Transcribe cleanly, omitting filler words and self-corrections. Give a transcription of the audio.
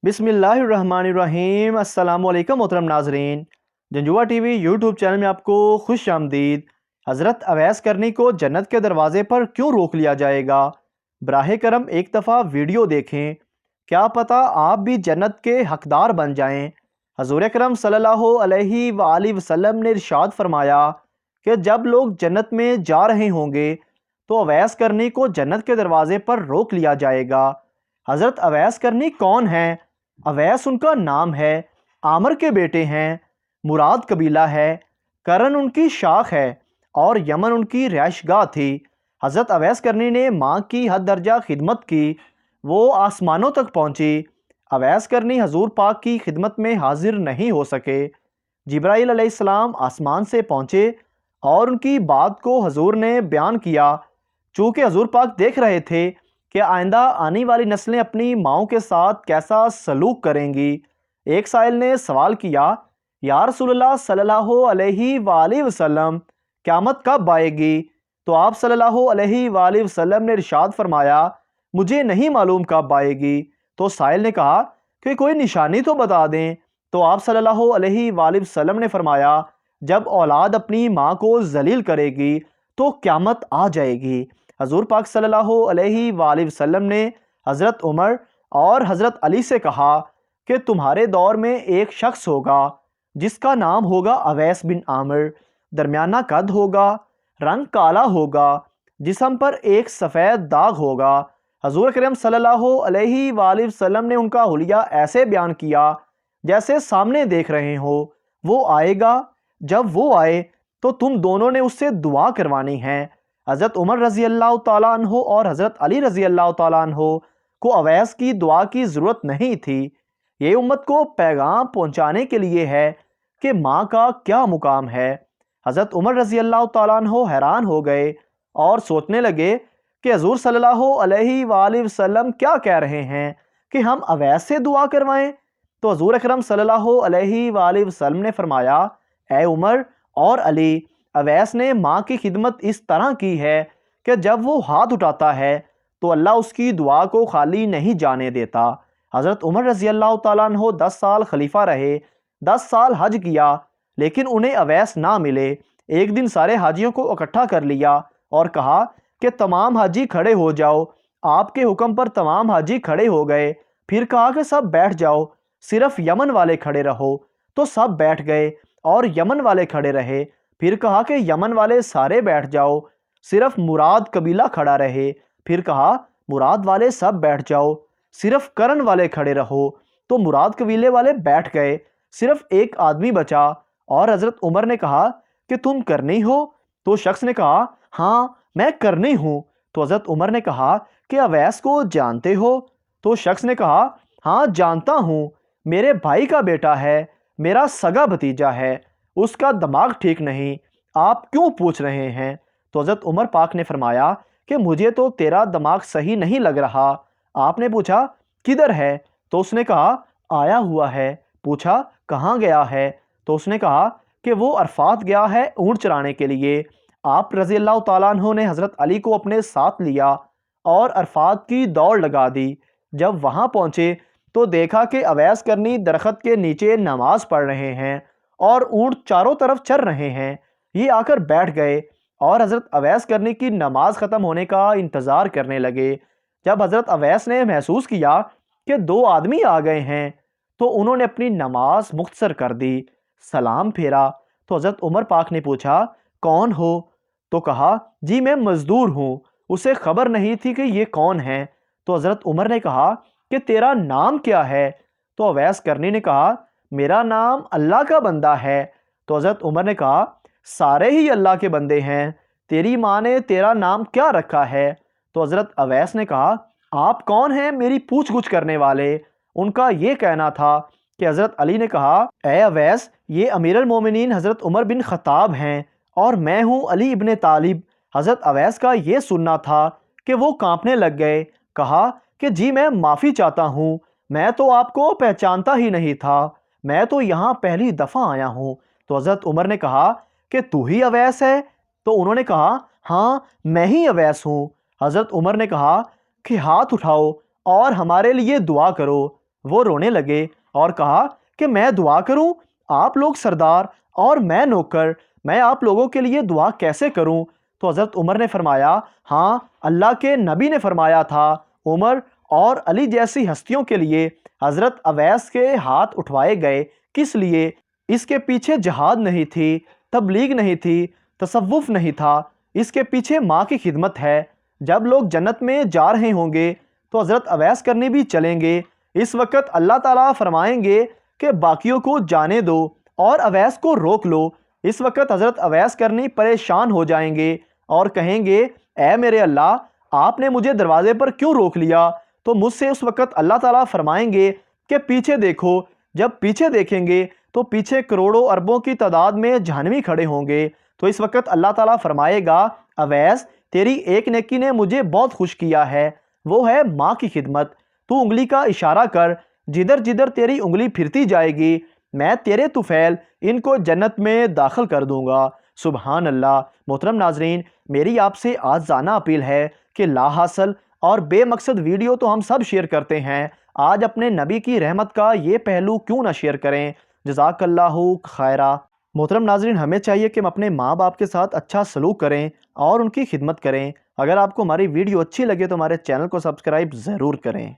बिस्मिल्लाहिर्रहमानिर्रहीम। अस्सलाम वालेकुम मोहतरम नाजरीन, जंजुआ टीवी यूट्यूब चैनल में आपको खुश आमदीद। हज़रत अवैस करनी को जन्नत के दरवाज़े पर क्यों रोक लिया जाएगा? बराह करम एक दफ़ा वीडियो देखें, क्या पता आप भी जन्नत के हकदार बन जाएं। हज़ूर अकरम सल्लल्लाहु अलैहि वालैहि वसल्लम ने इरशाद फरमाया कि जब लोग जन्नत में जा रहे होंगे तो अवैस करनी को जन्नत के दरवाज़े पर रोक लिया जाएगा। हज़रत अवैस करनी कौन हैं? अवैस उनका नाम है, आमर के बेटे हैं, मुराद कबीला है, करन उनकी शाख है और यमन उनकी रिहाइशगाह थी। हज़रत अवैस करनी ने माँ की हद दर्जा खिदमत की, वो आसमानों तक पहुँची। अवैस करनी हजूर पाक की खिदमत में हाजिर नहीं हो सके। जिब्राईल अलैहिस्सलाम आसमान से पहुँचे और उनकी बात को हजूर ने बयान किया। चूँकि हजूर पाक देख रहे थे कि आइंदा आने वाली नस्लें अपनी माँओं के साथ कैसा सलूक करेंगी। एक साइल ने सवाल किया, या रसूलल्लाह सल्लल्लाहु अलैहि वालैहि वसल्लम, क़यामत कब आएगी? तो आप सल्लल्लाहु अलैहि वालैहि वसल्लम ने इरशाद फरमाया, मुझे नहीं मालूम कब आएगी। तो साइल ने कहा कि कोई निशानी तो बता दें। तो आप सल्लल्लाहु अलैहि वालैहि वसल्लम ने फरमाया, जब औलाद अपनी माँ को जलील करेगी तो क़यामत आ जाएगी। हजूर पाक सल्लल्लाहु अलैहि वालैहि वसल्लम ने हज़रत उमर और हज़रत अली से कहा कि तुम्हारे दौर में एक शख्स होगा जिसका नाम होगा अवैस बिन आमिर। दरमियाना कद होगा, रंग काला होगा, जिस्म पर एक सफ़ेद दाग होगा। हजूर अकरम सल्लल्लाहु अलैहि वालैहि वसल्लम ने उनका हुलिया ऐसे बयान किया जैसे सामने देख रहे हो। वो आएगा, जब वो आए तो तुम दोनों ने उससे दुआ करवानी है। हज़रत उमर रज़ी अल्लाह ताला अन्हो और हज़रत अली रज़ी अल्लाह ताला अन्हो को अवैस की दुआ की ज़रूरत नहीं थी। ये उम्मत को पैगाम पहुँचाने के लिए है कि माँ का क्या मुकाम है। हज़रत उमर रज़ी अल्लाह ताला अन्हो हैरान हो गए और सोचने लगे कि हज़ूर सल्लल्लाहु अलैहि वालैहि वसल्लम क्या कह रहे हैं कि हम अवैस से दुआ करवाएं। तो हज़ूर अकरम सल्लल्लाहु अलैहि वालैहि वसल्लम ने फरमाया, ए उमर और अली, अवैस ने माँ की खिदमत इस तरह की है कि जब वो हाथ उठाता है तो अल्लाह उसकी दुआ को खाली नहीं जाने देता। हज़रत उमर रज़ी अल्लाह ताला अन्हो 10 साल खलीफा रहे, 10 साल हज किया, लेकिन उन्हें अवैस ना मिले। एक दिन सारे हाजियों को इकट्ठा कर लिया और कहा कि तमाम हाजी खड़े हो जाओ। आपके हुक्म पर तमाम हाजी खड़े हो गए। फिर कहा कि सब बैठ जाओ, सिर्फ यमन वाले खड़े रहो। तो सब बैठ गए और यमन वाले खड़े रहे। फिर कहा कि यमन वाले सारे बैठ जाओ, सिर्फ मुराद कबीला खड़ा रहे। फिर कहा मुराद वाले सब बैठ जाओ, सिर्फ करन वाले खड़े रहो। तो मुराद कबीले वाले बैठ गए, सिर्फ एक आदमी बचा। और हज़रत उमर ने कहा कि तुम करनी हो? तो शख्स ने कहा, हाँ मैं करनी हूँ। तो हज़रत उमर ने कहा कि अवैस को जानते हो? तो शख्स ने कहा, हाँ जानता हूँ, मेरे भाई का बेटा है, मेरा सगा भतीजा है, उसका दिमाग ठीक नहीं, आप क्यों पूछ रहे हैं? तो हज़रत उमर पाक ने फरमाया कि मुझे तो तेरा दिमाग सही नहीं लग रहा। आपने पूछा किधर है? तो उसने कहा आया हुआ है। पूछा कहाँ गया है? तो उसने कहा कि वो अरफात गया है ऊँट चराने के लिए। आप रज़ी अल्लाह ताला अन्हो ने हज़रत अली को अपने साथ लिया और अरफात की दौड़ लगा दी। जब वहाँ पहुँचे तो देखा कि अवैस करनी दरख्त के नीचे नमाज पढ़ रहे हैं और ऊँट चारों तरफ चर रहे हैं। ये आकर बैठ गए और हज़रत अवैस करनी की नमाज ख़त्म होने का इंतज़ार करने लगे। जब हज़रत अवैस ने महसूस किया कि 2 आदमी आ गए हैं तो उन्होंने अपनी नमाज मुख्तसर कर दी, सलाम फेरा। तो हज़रत उमर पाक ने पूछा कौन हो? तो कहा जी मैं मज़दूर हूँ। उसे खबर नहीं थी कि ये कौन है। तो हज़रत उमर ने कहा कि तेरा नाम क्या है? तो अवैस करनी ने कहा मेरा नाम अल्लाह का बंदा है। तो हज़रत उमर ने कहा सारे ही अल्लाह के बंदे हैं, तेरी माँ ने तेरा नाम क्या रखा है? तो हज़रत अवैस ने कहा आप कौन हैं मेरी पूछ गुछ करने वाले? उनका ये कहना था कि हज़रत अली ने कहा ए अवैस, ये अमीरुल मोमिनीन हज़रत उमर बिन ख़त्ताब हैं और मैं हूँ अली इब्ने तालिब। हज़रत अवैस का ये सुनना था कि वो कांपने लग गए। कहा कि जी मैं माफ़ी चाहता हूँ, मैं तो आपको पहचानता ही नहीं था, मैं तो यहाँ पहली दफ़ा आया हूँ। तो हज़रत उमर ने कहा कि तू ही अवैस है? तो उन्होंने कहा हाँ मैं ही अवैस हूँ। हज़रत उमर ने कहा कि हाथ उठाओ और हमारे लिए दुआ करो। وہ رونے لگے اور کہا کہ میں دعا کروں؟ آپ لوگ سردار اور میں نوکر، میں آپ لوگوں کے لیے دعا کیسے کروں؟ تو حضرت عمر نے فرمایا، ہاں اللہ کے نبی نے فرمایا تھا، عمر اور علی جیسی ہستیوں کے لیے حضرت اویس کے ہاتھ اٹھوائے گئے۔ کس لیے؟ اس کے پیچھے جہاد نہیں تھی، تبلیغ نہیں تھی، تصوف نہیں تھا، اس کے پیچھے ماں کی خدمت ہے۔ جب لوگ جنت میں جا رہے ہوں گے تو حضرت اویس کرنے بھی چلیں گے۔ اس وقت اللہ تعالیٰ فرمائیں گے کہ باقیوں کو جانے دو اور اویس کو روک لو۔ اس وقت حضرت اویس کرنی پریشان ہو جائیں گے اور کہیں گے، اے میرے اللہ، آپ نے مجھے دروازے پر کیوں روک لیا؟ تو مجھ سے اس وقت اللہ تعالیٰ فرمائیں گے کہ پیچھے دیکھو۔ جب پیچھے دیکھیں گے تو پیچھے کروڑوں اربوں کی تعداد میں جہنمی کھڑے ہوں گے۔ تو اس وقت اللہ تعالیٰ فرمائے گا، اویس تیری ایک نیکی نے مجھے بہت خوش کیا ہے، وہ ہے ماں کی خدمت۔ تو انگلی کا اشارہ کر، جدھر جدھر تیری انگلی پھرتی جائے گی میں تیرے طفیل ان کو جنت میں داخل کر دوں گا۔ سبحان اللہ۔ محترم ناظرین، میری آپ سے آجزانہ اپیل ہے کہ لا حاصل اور بے مقصد ویڈیو تو ہم سب شیئر کرتے ہیں، آج اپنے نبی کی رحمت کا یہ پہلو کیوں نہ شیئر کریں؟ جزاک اللہ خیرہ۔ محترم ناظرین، ہمیں چاہیے کہ ہم اپنے ماں باپ کے ساتھ اچھا سلوک کریں اور ان کی خدمت کریں۔ اگر آپ کو ہماری ویڈیو اچھی لگے تو ہمارے چینل کو سبسکرائب ضرور کریں۔